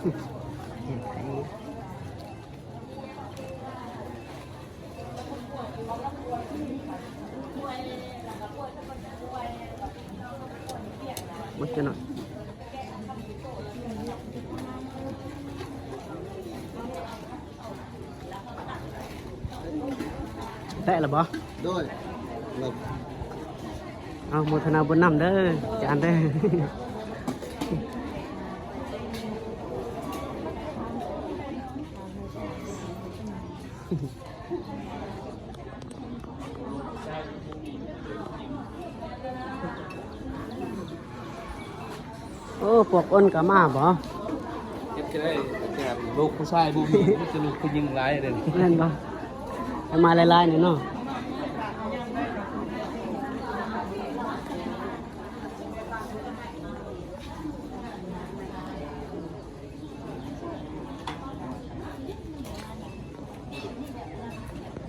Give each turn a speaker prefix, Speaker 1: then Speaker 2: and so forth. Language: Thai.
Speaker 1: มุดจะหน่อยแตะหรือบ่
Speaker 2: ด้วย
Speaker 1: เอาโมทนาบุญนำเด้อจานเด้อโอ้พวกอ้นกับมาบ่
Speaker 2: เก็บได้แต่ลูกผู้ชายบุ้มจะลูกผู้หญิงร้ายเลย
Speaker 1: เล่นบ่จะมาลายๆหน่อยเนาะ